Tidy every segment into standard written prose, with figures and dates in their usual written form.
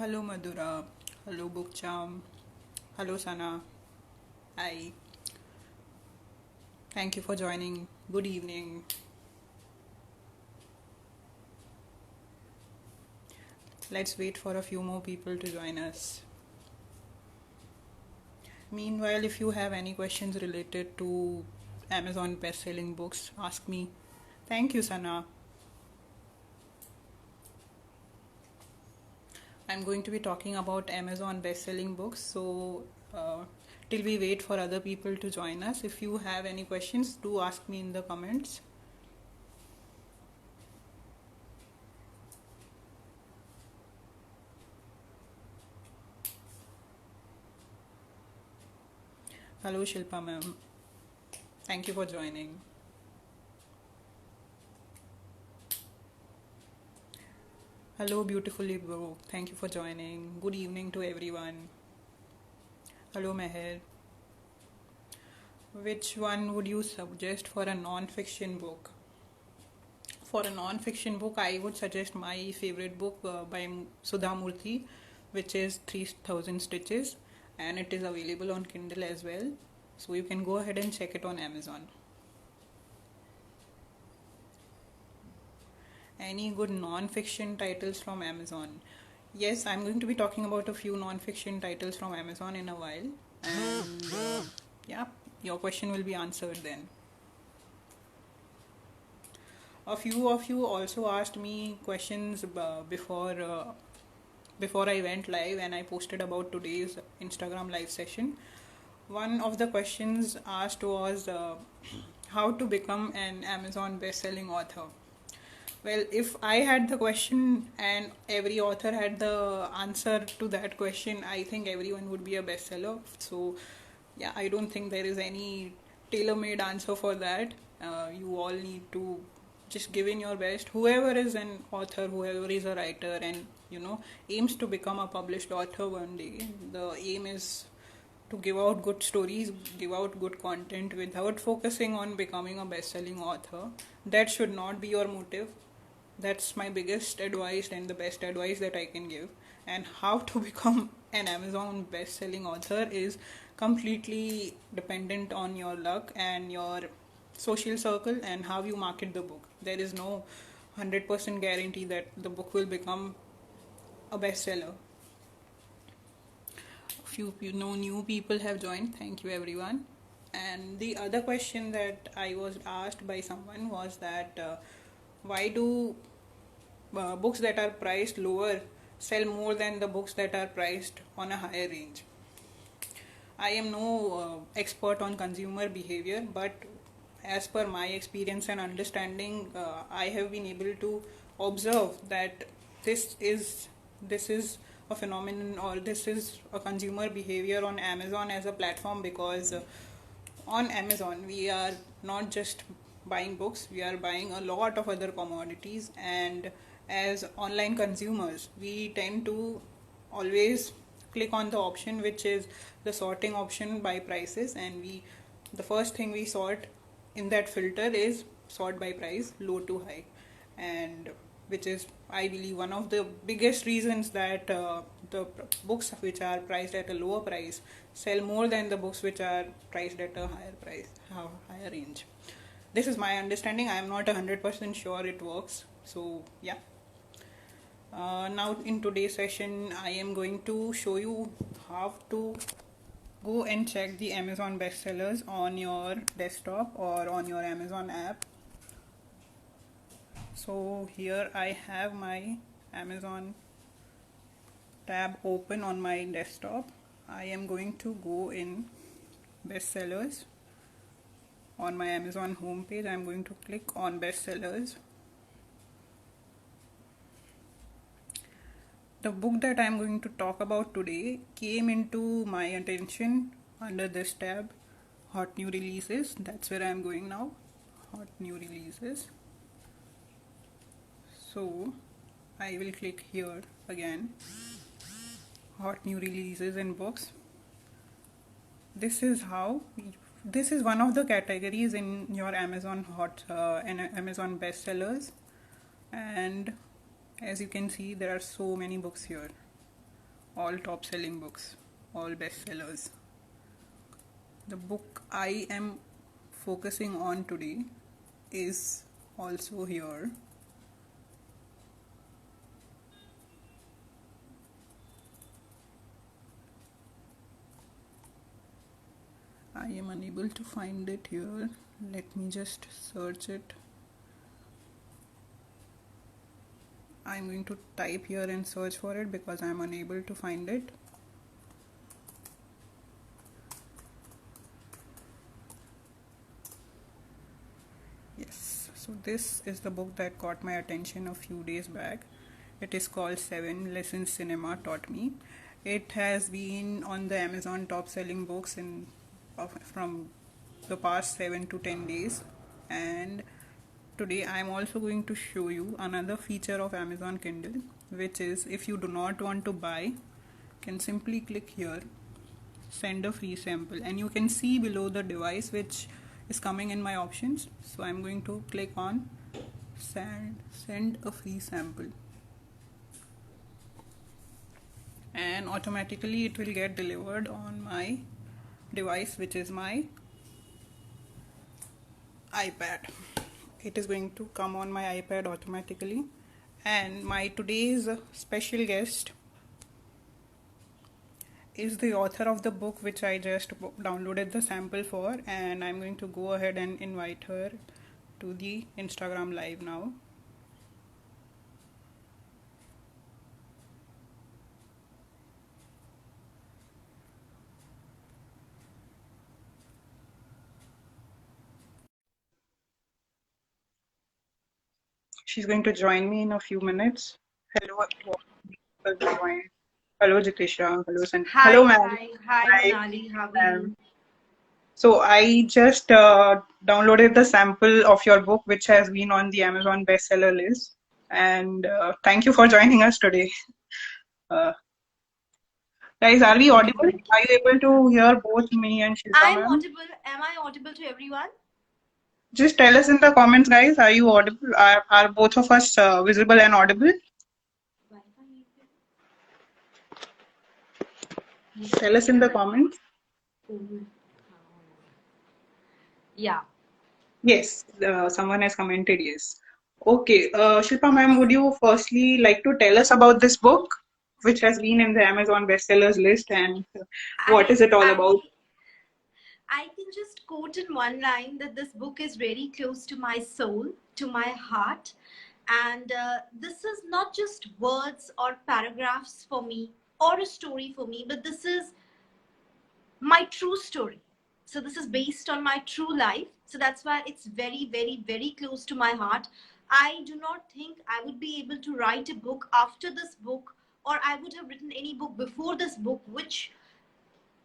Hello Madhura. Hello Bookcharm. Hello Sana. Hi. Thank you for joining. Good evening. Let's wait for a few more people to join us. Meanwhile, if you have any questions related to Amazon best-selling books, ask me. Thank you, Sana. I'm going to be talking about Amazon best-selling books. So, till we wait for other people to join us, if you have any questions, do ask me in the comments. Hello, Shilpa ma'am. Thank you for joining. Hello, beautifully bro. Thank you for joining. Good evening to everyone. Hello, Meher. Which one would you suggest for a non-fiction book? For a non-fiction book, I would suggest my favorite book by Sudha Murthy, which is 3000 Stitches, and it is available on Kindle as well. So you can go ahead and check it on Amazon. Any good non-fiction titles from Amazon? Yes, I'm going to be talking about a few non-fiction titles from Amazon in a while, and yeah, your question will be answered then. A few of you also asked me questions before I went live and I posted about today's Instagram live session. One of the questions asked was how to become an Amazon best-selling author. Well, if I had the question and every author had the answer to that question, I think everyone would be a bestseller. So, yeah, I don't think there is any tailor-made answer for that. You all need to just give in your best. Whoever is an author, whoever is a writer, and aims to become a published author one day, the aim is to give out good stories, give out good content without focusing on becoming a best-selling author. That should not be your motive. That's my biggest advice and the best advice that I can give. And how to become an Amazon best-selling author is completely dependent on your luck and your social circle and how you market the book. There is no 100% guarantee that the book will become a bestseller. A few new people have joined. Thank you everyone. And the other question that I was asked by someone was that why do books that are priced lower sell more than the books that are priced on a higher range? I am no expert on consumer behavior, but as per my experience and understanding, I have been able to observe that this is this is a phenomenon, or this is a consumer behavior on Amazon as a platform, because on Amazon we are not just buying books, we are buying a lot of other commodities, and as online consumers we tend to always click on the option which is the sorting option by prices, and we the first thing we sort in that filter is sort by price, low to high, and which is, I believe, one of the biggest reasons that the books which are priced at a lower price sell more than the books which are priced at a higher price, higher range. This is my understanding. I am not 100% sure it works. So yeah. Now in today's session, I am going to show you how to go and check the Amazon bestsellers on your desktop or on your Amazon app. So here I have my Amazon tab open on my desktop. I am going to go in bestsellers. On my Amazon homepage, I am going to click on bestsellers. The book that I am going to talk about today came into my attention under this tab, Hot New Releases. That's where I am going now, Hot New Releases. So I will click here again, Hot New Releases in books. This is one of the categories in your Amazon Amazon bestsellers, and as you can see, there are so many books here. all top selling books, all bestsellers. The book I am focusing on today is also here. I am unable to find it here. Let me just search it. I'm going to type here and search for it because I'm unable to find it. Yes, so this is the book that caught my attention a few days back. It is called 7 Lessons Cinema Taught Me. It has been on the Amazon top selling books from the past 7 to 10 days, and today I am also going to show you another feature of Amazon Kindle, which is if you do not want to buy, you can simply click here, send a free sample, and you can see below the device which is coming in my options. So I'm going to click on send a free sample, and automatically it will get delivered on my device, which is my iPad. It is going to come on my iPad automatically. And my today's special guest is the author of the book which I just downloaded the sample for, and I'm going to go ahead and invite her to the Instagram live now. She's going to join me in a few minutes. Hello, hello, Jikisha. Hello, Sandy. Hello, ma'am. Hi, Hi, Monali. How are ma'am. you? So I just downloaded the sample of your book, which has been on the Amazon bestseller list. And thank you for joining us today. Uh, Guys, are we audible? Are you able to hear both me and Shilpa, I'm ma'am? audible. Am I audible to everyone? Just tell us in the comments, guys. Are you audible? Are both of us visible and audible? Tell us in the comments. Yeah. Yes, someone has commented yes. Okay, Shilpa ma'am, would you firstly like to tell us about this book, which has been in the Amazon bestsellers list, and what I is it all about? I I can just quote in one line that this book is very close to my soul, to my heart, and this is not just words or paragraphs for me or a story for me, but this is my true story. So this is based on my true life. So that's why it's very, very, very close to my heart. I do not think I would be able to write a book after this book, or I would have written any book before this book, which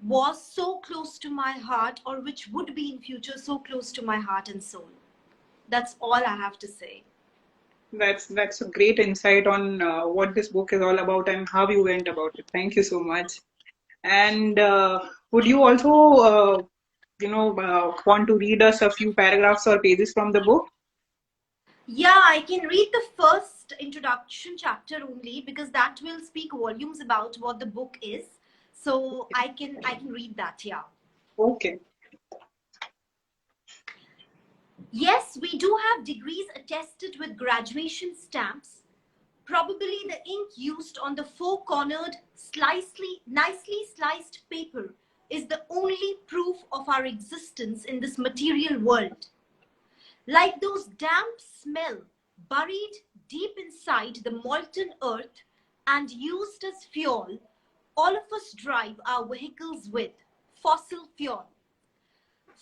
was so close to my heart, or which would be in future so close to my heart and soul. That's all I have to say. That's a great insight on what this book is all about and how you went about it. Thank you so much. And would you also, want to read us a few paragraphs or pages from the book? Yeah, I can read the first introduction chapter only because that will speak volumes about what the book is. So I can read that, yeah. Okay. Yes, we do have degrees attested with graduation stamps. Probably the ink used on the four-cornered, nicely sliced paper is the only proof of our existence in this material world. Like those damp smell buried deep inside the molten earth and used as fuel, all of us drive our vehicles with fossil fuel.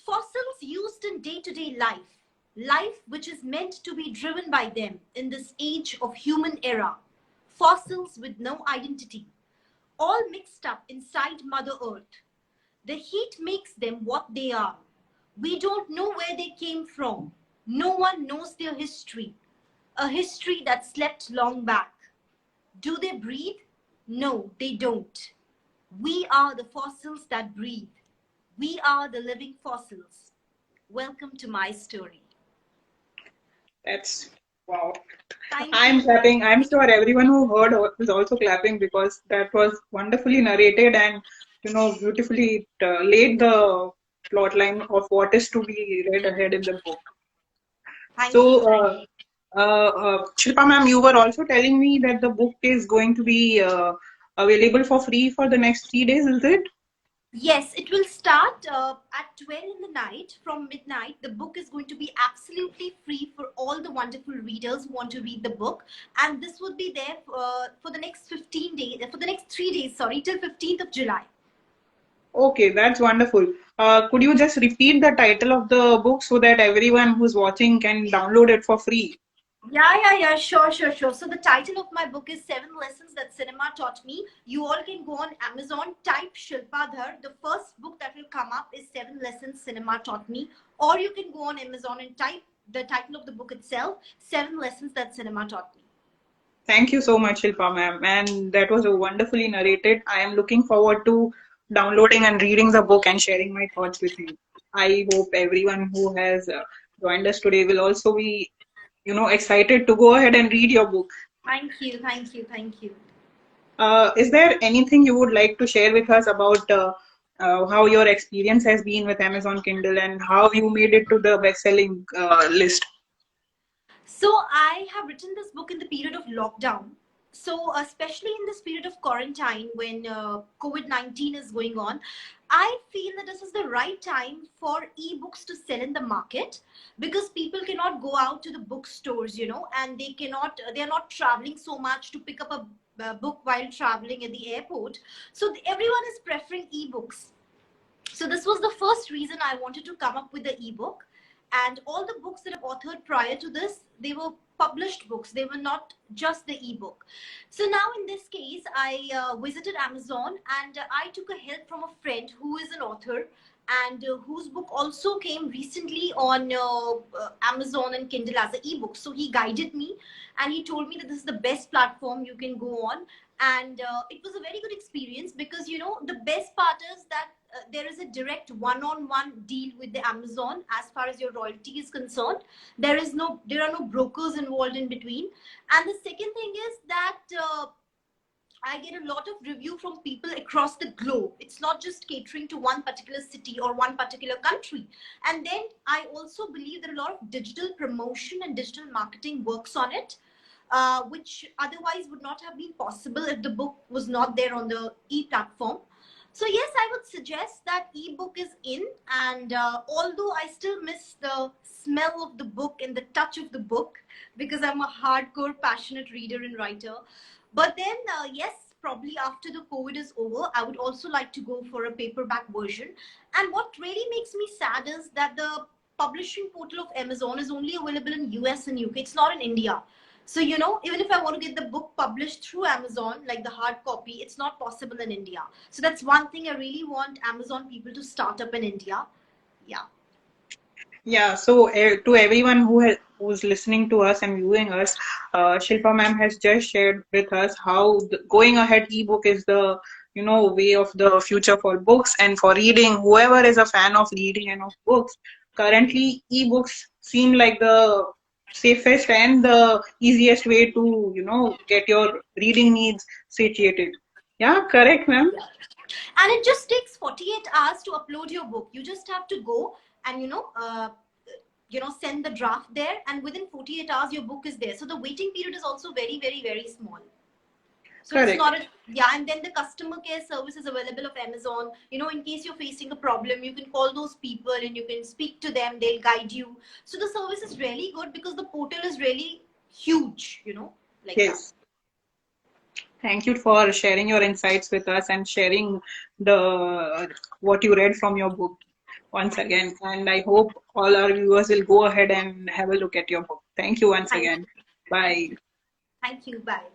Fossils used in day-to-day life, life which is meant to be driven by them in this age of human era. Fossils with no identity, all mixed up inside Mother Earth. The heat makes them what they are. We don't know where they came from. No one knows their history. A history that slept long back. Do they breathe? No, they don't. We are the fossils that breathe. We are the living fossils. Welcome to my story. That's Wow. Thank I'm you. clapping. I'm sure everyone who heard was also clapping because that was wonderfully narrated and beautifully laid the plot line of what is to be read ahead in the book. Thank you. So, Shilpa ma'am, you were also telling me that the book is going to be available for free for the next 3 days, is it? Yes, it will start at 12 in the night. From midnight, the book is going to be absolutely free for all the wonderful readers who want to read the book. And this would be there for the next 15 days, for the next 3 days, sorry, till 15th of July. Okay, that's wonderful. Could you just repeat the title of the book so that everyone who's watching can download it for free? Yeah. Sure. So the title of my book is Seven Lessons That Cinema Taught Me. You all can go on Amazon, type Shilpa Dhar. The first book that will come up is Seven Lessons Cinema Taught Me. Or you can go on Amazon and type the title of the book itself, Seven Lessons That Cinema Taught Me. Thank you so much, Shilpa ma'am. And that was a wonderfully narrated. I am looking forward to downloading and reading the book and sharing my thoughts with you. I hope everyone who has joined us today will also be, excited to go ahead and read your book. Thank you. Is there anything you would like to share with us about how your experience has been with Amazon Kindle and how you made it to the best-selling list? So I have written this book in the period of lockdown. So especially in this period of quarantine when COVID-19 is going on, I feel that this is the right time for ebooks to sell in the market because people cannot go out to the bookstores, and they are not traveling so much to pick up a book while traveling at the airport. So everyone is preferring ebooks. So this was the first reason I wanted to come up with the ebook. And all the books that I've authored prior to this, they were published books. They were not just the ebook. So now in this case, I visited Amazon and I took a help from a friend who is an author and whose book also came recently on Amazon and Kindle as an ebook. So he guided me and he told me that this is the best platform you can go on. And it was a very good experience because, the best part is that there is a direct one-on-one deal with the Amazon as far as your royalty is concerned. There are no brokers involved in between. And the second thing is that I get a lot of review from people across the globe. It's not just catering to one particular city or one particular country. And then I also believe that a lot of digital promotion and digital marketing works on it, which otherwise would not have been possible if the book was not there on the e-platform. So yes, I would suggest that ebook is in, and although I still miss the smell of the book and the touch of the book because I'm a hardcore passionate reader and writer, but then yes, probably after the COVID is over, I would also like to go for a paperback version. And what really makes me sad is that the publishing portal of Amazon is only available in US and UK. It's not in India. So, even if I want to get the book published through Amazon, like the hard copy, it's not possible in India. So that's one thing I really want Amazon people to start up in India. Yeah. Yeah, so to everyone who's listening to us and viewing us, Shilpa ma'am has just shared with us how the going ahead ebook is the way of the future for books and for reading. Whoever is a fan of reading and of books, currently ebooks seem like the safest and the easiest way to get your reading needs satiated. Yeah, correct, ma'am. And it just takes 48 hours to upload your book. You just have to go and send the draft there, and within 48 hours your book is there. So the waiting period is also very, very, very small. So it's Correct. not a, yeah. And then the customer care service is available of Amazon. In case you're facing a problem, you can call those people and you can speak to them. They'll guide you. So the service is really good because the portal is really huge, like that. Yes. Thank you for sharing your insights with us and sharing the what you read from your book once again. And I hope all our viewers will go ahead and have a look at your book. Thank you once Thank again. Bye. Thank you. Bye.